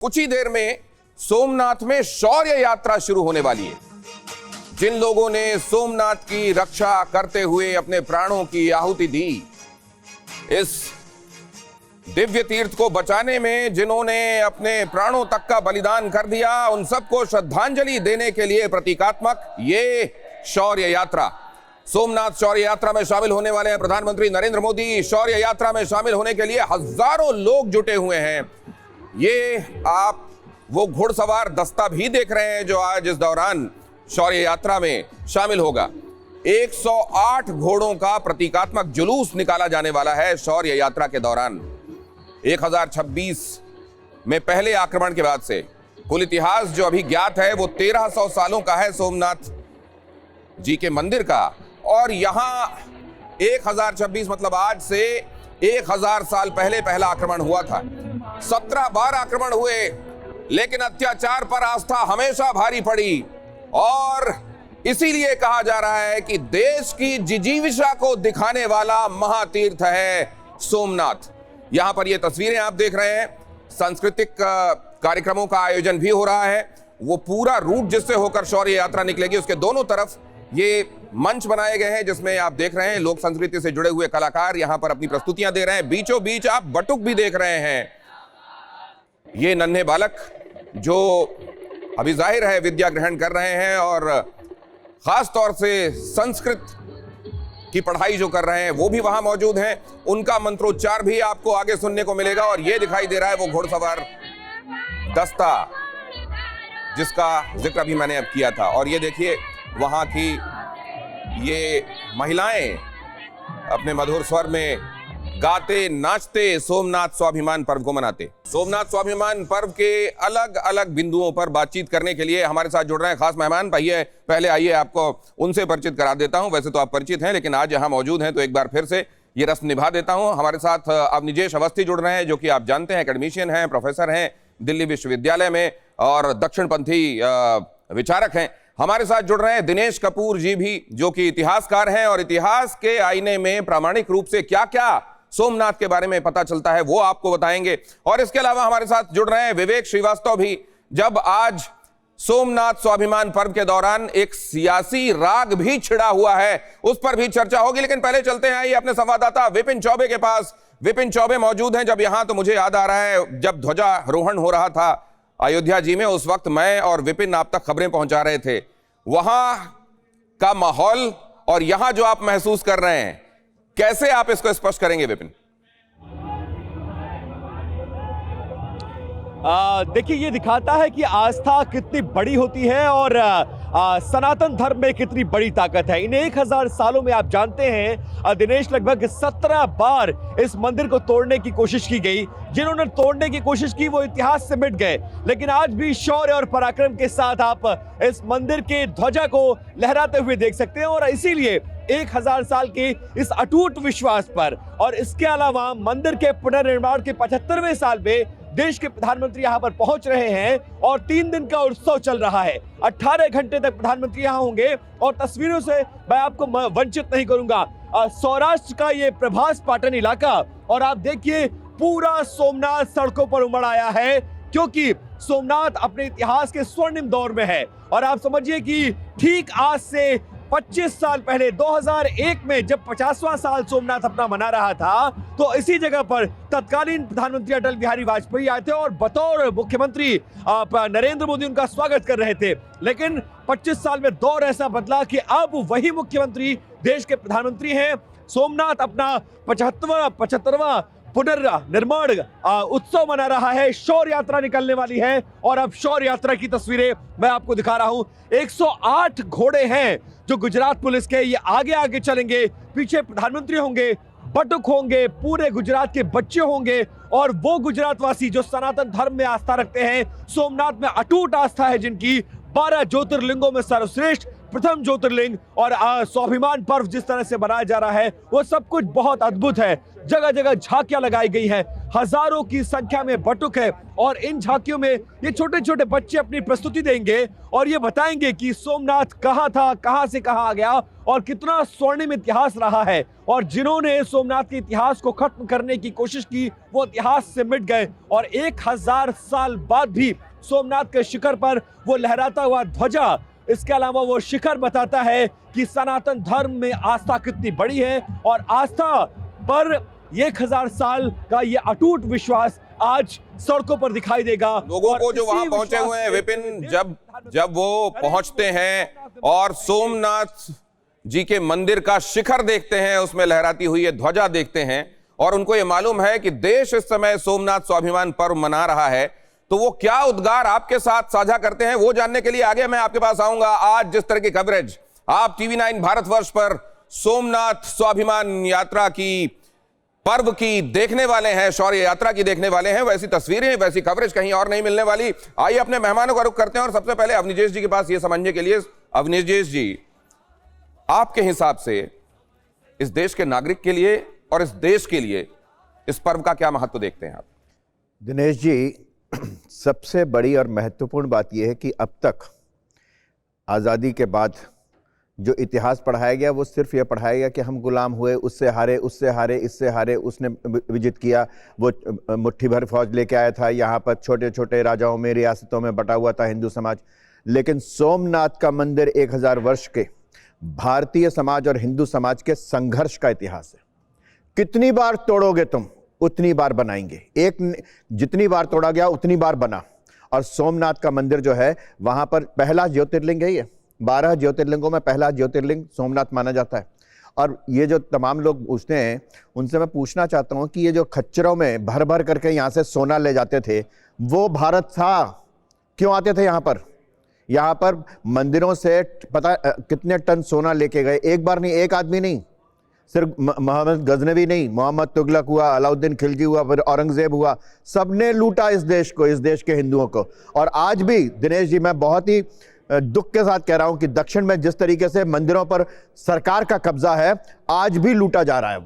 कुछ ही देर में सोमनाथ में शौर्य यात्रा शुरू होने वाली है। जिन लोगों ने सोमनाथ की रक्षा करते हुए अपने प्राणों की आहुति दी, इस दिव्य तीर्थ को बचाने में जिन्होंने अपने प्राणों तक का बलिदान कर दिया, उन सबको श्रद्धांजलि देने के लिए प्रतीकात्मक ये शौर्य यात्रा। सोमनाथ शौर्य यात्रा में शामिल होने वाले हैं प्रधानमंत्री नरेंद्र मोदी। शौर्य यात्रा में शामिल होने के लिए हजारों लोग जुटे हुए हैं। ये आप वो घुड़सवार दस्ता भी देख रहे हैं जो आज इस दौरान शौर्य यात्रा में शामिल होगा। 108 घोड़ों का प्रतीकात्मक जुलूस निकाला जाने वाला है शौर्य यात्रा के दौरान। 1026 में पहले आक्रमण के बाद से कुल इतिहास जो अभी ज्ञात है वो 1300 सालों का है सोमनाथ जी के मंदिर का। और यहां 1026 मतलब आज से 1000 साल पहले पहला आक्रमण हुआ था। 17 बार आक्रमण हुए, लेकिन अत्याचार पर आस्था हमेशा भारी पड़ी। और इसीलिए कहा जा रहा है कि देश की जिजीविषा को दिखाने वाला महातीर्थ है सोमनाथ। यहां पर ये तस्वीरें आप देख रहे हैं, सांस्कृतिक कार्यक्रमों का आयोजन भी हो रहा है। वो पूरा रूट जिससे होकर शौर्य यात्रा निकलेगी, उसके दोनों तरफ ये मंच बनाए गए हैं जिसमें आप देख रहे हैं लोक संस्कृति से जुड़े हुए कलाकार यहां पर अपनी प्रस्तुतियां दे रहे हैं। बीचों बीच आप बटुक भी देख रहे हैं। ये नन्हे बालक जो अभी जाहिर है विद्या ग्रहण कर रहे हैं और खास तौर से संस्कृत की पढ़ाई जो कर रहे हैं वो भी वहां मौजूद हैं। उनका मंत्रोच्चार भी आपको आगे सुनने को मिलेगा। और ये दिखाई दे रहा है वो घुड़सवार दस्ता जिसका जिक्र अभी मैंने अब किया था। और ये देखिए वहां की ये महिलाएं अपने मधुर स्वर में गाते नाचते सोमनाथ स्वाभिमान पर्व को मनाते। सोमनाथ स्वाभिमान पर्व के अलग अलग बिंदुओं पर बातचीत करने के लिए हमारे साथ जुड़ रहे हैं खास मेहमान। पहले आइए आपको उनसे परिचित करा देता हूं। वैसे तो आप परिचित हैं, लेकिन आज यहां मौजूद हैं तो एक बार फिर से ये रस्म निभा देता हूं। हमारे साथ अब निजेश अवस्थी जुड़ रहे हैं जो कि आप जानते हैं एकेडमिशियन हैं, प्रोफेसर हैं दिल्ली विश्वविद्यालय में और दक्षिणपंथी विचारक हैं। हमारे साथ जुड़ रहे हैं दिनेश कपूर जी भी जो कि इतिहासकार हैं और इतिहास के आईने में प्रामाणिक रूप से क्या क्या सोमनाथ के बारे में पता चलता है वो आपको बताएंगे। और इसके अलावा हमारे साथ जुड़ रहे हैं विवेक श्रीवास्तव भी। जब आज सोमनाथ स्वाभिमान पर्व के दौरान एक सियासी राग भी छिड़ा हुआ है, उस पर भी चर्चा होगी। लेकिन पहले चलते हैं आइए अपने संवाददाता विपिन चौबे के पास। विपिन चौबे मौजूद हैं जब यहां, तो मुझे याद आ रहा है जब ध्वजारोहण हो रहा था अयोध्या जी में, उस वक्त मैं और विपिन आप तक खबरें पहुंचा रहे थे। वहां का माहौल और यहां जो आप महसूस कर रहे हैं, कैसे आप इसको स्पष्ट करेंगे विपिन? देखिए, ये दिखाता है कि आस्था कितनी बड़ी होती है और सनातन धर्म में कितनी बड़ी ताकत है। इन 1000 सालों में आप जानते हैं दिनेश, लगभग 17 बार इस मंदिर को तोड़ने की कोशिश की गई। जिन्होंने तोड़ने की कोशिश की वो इतिहास से मिट गए, लेकिन आज भी शौर्य और पराक्रम के साथ आप इस मंदिर के ध्वजा को लहराते हुए देख सकते हैं। और इसीलिए 1000 साल के इस अटूट विश्वास पर और इसके अलावा मंदिर के पुनर्निर्माण के 75वें साल में देश के प्रधानमंत्री यहां पर पहुंच रहे हैं और 3 दिन का उत्सव चल रहा है। 18 घंटे तक प्रधानमंत्री यहां होंगे और तस्वीरों से मैं आपको वंचित नहीं करूंगा। सौराष्ट्र का ये प्रभास पाटन इलाका, और आप देखिए पूरा सोमनाथ सड़कों पर उमड़ आया है क्योंकि सोमनाथ अपने इतिहास के स्वर्णिम दौर में है। और आप समझिए कि ठीक आज से 25 साल पहले 2001 में जब 50वां साल सोमनाथ अपना मना रहा था, तो इसी जगह पर तत्कालीन प्रधानमंत्री अटल बिहारी वाजपेयी आए थे और बतौर मुख्यमंत्री नरेंद्र मोदी उनका स्वागत कर रहे थे। लेकिन 25 साल में दौर ऐसा बदला कि अब वही मुख्यमंत्री देश के प्रधानमंत्री हैं। सोमनाथ अपना 75वां पुनर्निर्माण उत्सव मना रहा है। शौर्य यात्रा निकलने वाली है और अब शौर्य यात्रा की तस्वीरें मैं आपको दिखा रहा हूं। 108 घोड़े हैं जो गुजरात पुलिस के, ये आगे आगे चलेंगे, पीछे प्रधानमंत्री होंगे, बटुक होंगे, पूरे गुजरात के बच्चे होंगे। और वो गुजरात वासी जो सनातन धर्म में आस्था रखते हैं, सोमनाथ में अटूट आस्था है जिनकी, 12 ज्योतिर्लिंगों में सर्वश्रेष्ठ प्रथम ज्योतिर्लिंग और स्वाभिमान पर्व जिस तरह से मनाया जा रहा है वो सब कुछ बहुत अद्भुत है। जगह जगह झांकियां लगाई गई हैं, हजारों की संख्या में बटुक है और इन झांकियों में ये छोटे छोटे बच्चे अपनी प्रस्तुति देंगे और ये बताएंगे कि सोमनाथ कहाँ था, कहाँ से कहाँ आ गया और कितना स्वर्णिम इतिहास रहा है। और जिन्होंने सोमनाथ के इतिहास को खत्म करने की कोशिश की वो इतिहास से मिट गए और 1000 साल बाद भी सोमनाथ के शिखर पर वो लहराता हुआ ध्वजा, इसके अलावा वो शिखर बताता है कि सनातन धर्म में आस्था कितनी बड़ी है और आस्था पर 1000 साल का ये अटूट विश्वास आज सड़कों पर दिखाई देगा। लोगों को जो वहां पहुंचे हुए हैं विपिन, जब वो पहुंचते हैं और सोमनाथ जी के मंदिर का शिखर देखते हैं, उसमें लहराती हुई ये ध्वजा देखते हैं और उनको ये मालूम है कि देश इस समय सोमनाथ स्वाभिमान पर्व मना रहा है, तो वो क्या उद्गार आपके साथ साझा करते हैं वो जानने के लिए आगे मैं आपके पास आऊंगा। आज जिस तरह की कवरेज आप TV9 भारतवर्ष पर सोमनाथ स्वाभिमान यात्रा की पर्व की देखने वाले हैं, शौर्य यात्रा की देखने वाले हैं, वैसी तस्वीरें, वैसी कवरेज कहीं और नहीं मिलने वाली। आइए अपने मेहमानों का रुख करते हैं और सबसे पहले अवनीश जी के पास ये समझने के लिए, अवनीश जी, आपके हिसाब से इस देश के नागरिक के लिए और इस देश के लिए इस पर्व का क्या महत्व देखते हैं आप? दिनेश जी, सबसे बड़ी और महत्वपूर्ण बात यह है कि अब तक आज़ादी के बाद जो इतिहास पढ़ाया गया वो सिर्फ ये पढ़ाया गया कि हम गुलाम हुए, उससे हारे, उससे हारे, इससे हारे, उसने विजित किया, वो मुट्ठी भर फौज लेके आया था, यहाँ पर छोटे छोटे राजाओं में, रियासतों में बटा हुआ था हिंदू समाज। लेकिन सोमनाथ का मंदिर 1000 वर्ष के भारतीय समाज और हिंदू समाज के संघर्ष का इतिहास है। कितनी बार तोड़ोगे तुम उतनी बार बनाएंगे, जितनी बार तोड़ा गया उतनी बार बना। और सोमनाथ का मंदिर जो है वहां पर पहला ज्योतिर्लिंग है, ये 12 ज्योतिर्लिंगों में पहला ज्योतिर्लिंग सोमनाथ माना जाता है। और ये जो तमाम लोग पूछते हैं उनसे मैं पूछना चाहता हूं कि ये जो खच्चरों में भर भर करके यहाँ से सोना ले जाते थे वो भारत था, क्यों आते थे यहाँ पर? यहाँ पर मंदिरों से पता कितने टन सोना लेके गए, एक बार नहीं, एक आदमी नहीं, सिर्फ मोहम्मद गजनवी नहीं, मोहम्मद तुगलक हुआ, अलाउद्दीन खिलजी हुआ, फिर औरंगजेब हुआ, सबने लूटा इस देश को, इस देश के हिंदुओं को। और आज भी दिनेश जी, मैं बहुत ही दुख के साथ कह रहा हूं कि दक्षिण में जिस तरीके से मंदिरों पर सरकार का कब्जा है, आज भी लूटा जा रहा है,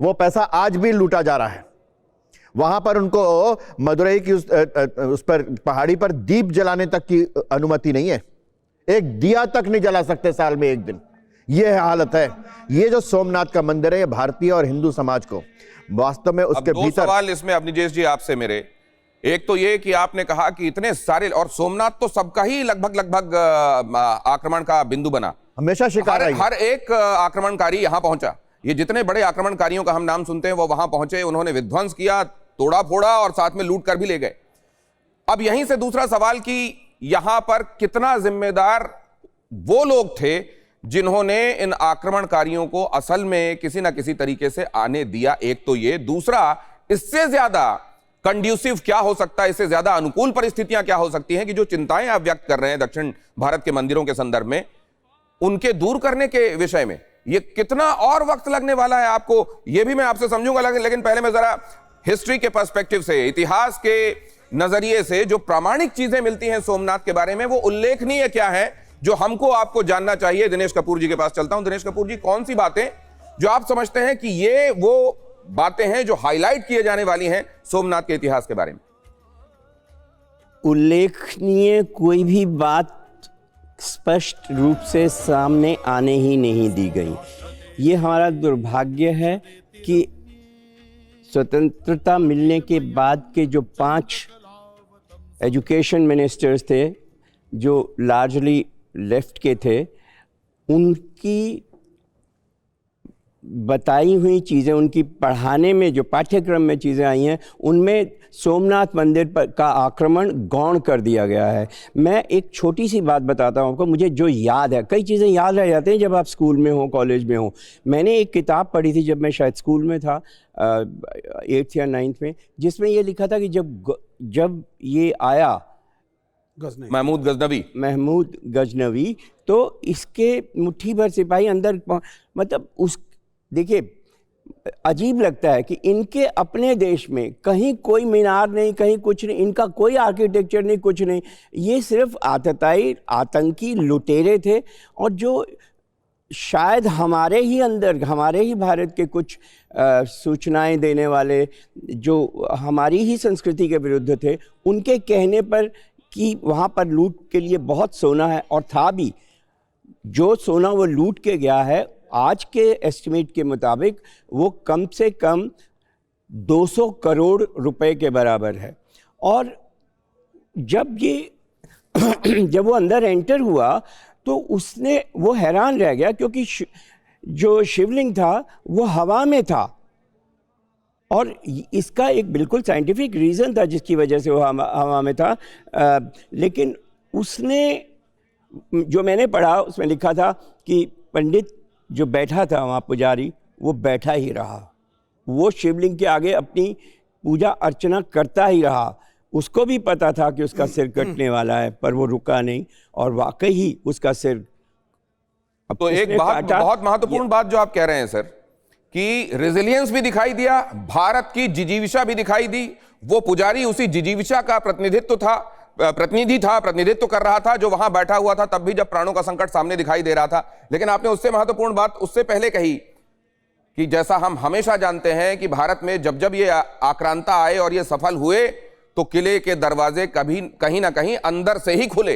वो पैसा आज भी लूटा जा रहा है। वहां पर उनको मदुरई की उस पर पहाड़ी पर दीप जलाने तक की अनुमति नहीं है, एक दिया तक नहीं जला सकते साल में एक दिन। यह हालत है। ये जो सोमनाथ का मंदिर है, ये भारतीय और हिंदू समाज को वास्तव में उसके दो भीतर। सवाल इसमें अवनीश जी आपसे मेरे, एक तो ये कि आपने कहा कि इतने सारे, और सोमनाथ तो सबका ही लगभग आक्रमण का बिंदु बना, हमेशा शिकार हर एक आक्रमणकारी यहां पहुंचा। ये जितने बड़े आक्रमणकारियों का हम नाम सुनते हैं वो वहां पहुंचे, उन्होंने विध्वंस किया, तोड़ा फोड़ा और साथ में लूट कर भी ले गए। अब यहीं से दूसरा सवाल कि यहां पर कितना जिम्मेदार वो लोग थे जिन्होंने इन आक्रमणकारियों को असल में किसी ना किसी तरीके से आने दिया। एक तो ये, दूसरा इससे ज्यादा कंड्यूसिव क्या हो सकता है, इससे ज्यादा अनुकूल परिस्थितियां क्या हो सकती हैं कि जो चिंताएं आप व्यक्त कर रहे हैं दक्षिण भारत के मंदिरों के संदर्भ में, उनके दूर करने के विषय में ये कितना और वक्त लगने वाला है आपको, ये भी मैं आपसे समझूंगा। लेकिन पहले मैं जरा हिस्ट्री के पर्सपेक्टिव से, इतिहास के नजरिए से जो प्रामाणिक चीजें मिलती हैं सोमनाथ के बारे में, वो उल्लेखनीय क्या है जो हमको आपको जानना चाहिए। दिनेश कपूर जी के पास चलता हूं। दिनेश कपूर जी, कौन सी बातें जो आप समझते हैं कि ये वो बातें हैं जो हाईलाइट किए जाने वाली हैं सोमनाथ के इतिहास के बारे में? उल्लेखनीय कोई भी बात स्पष्ट रूप से सामने आने ही नहीं दी गई। ये हमारा दुर्भाग्य है कि स्वतंत्रता मिलने के बाद के जो 5 एजुकेशन मिनिस्टर्स थे जो लार्जली लेफ्ट के थे, उनकी बताई हुई चीज़ें, उनकी पढ़ाने में जो पाठ्यक्रम में चीज़ें आई हैं, उनमें सोमनाथ मंदिर पर का आक्रमण गौण कर दिया गया है। मैं एक छोटी सी बात बताता हूँ आपको, मुझे जो याद है, कई चीज़ें याद रह जाती हैं जब आप स्कूल में हो, कॉलेज में हो। मैंने एक किताब पढ़ी थी जब मैं शायद स्कूल में था, 8th या 9th में, जिसमें ये लिखा था कि जब ये आया महमूद गजनवी, तो इसके मुट्ठी भर सिपाही अंदर, मतलब उस, देखिए अजीब लगता है कि इनके अपने देश में कहीं कोई मीनार नहीं, कहीं कुछ नहीं, इनका कोई आर्किटेक्चर नहीं, कुछ नहीं। ये सिर्फ आतताई, आतंकी लुटेरे थे। और जो शायद हमारे ही अंदर, हमारे ही भारत के कुछ सूचनाएं देने वाले जो हमारी ही संस्कृति के विरुद्ध थे, उनके कहने पर कि वहाँ पर लूट के लिए बहुत सोना है, और था भी। जो सोना वो लूट के गया है, आज के एस्टिमेट के मुताबिक वो कम से कम 200 करोड़ रुपए के बराबर है। और जब वो अंदर एंटर हुआ तो वो हैरान रह गया, क्योंकि जो शिवलिंग था वो हवा में था, और इसका एक बिल्कुल साइंटिफिक रीज़न था जिसकी वजह से वो हवा में था। लेकिन उसने, जो मैंने पढ़ा उसमें लिखा था कि पंडित जो बैठा था वहाँ, पुजारी, वो बैठा ही रहा, वो शिवलिंग के आगे अपनी पूजा अर्चना करता ही रहा। उसको भी पता था कि उसका सिर कटने वाला है, पर वो रुका नहीं, और वाकई ही उसका सिर। तो एक बहुत महत्वपूर्ण बात जो आप कह रहे हैं सर, कि रेजिलियंस भी दिखाई दिया, भारत की जिजीविषा भी दिखाई दी। वो पुजारी उसी जिजीविषा का प्रतिनिधित्व कर रहा था जो वहां बैठा हुआ था, तब भी जब प्राणों का संकट सामने दिखाई दे रहा था। लेकिन आपने उससे महत्वपूर्ण बात उससे पहले कही कि जैसा हम हमेशा जानते हैं कि भारत में जब जब ये आक्रांता आए और ये सफल हुए, तो किले के दरवाजे कहीं ना कहीं अंदर से ही खुले।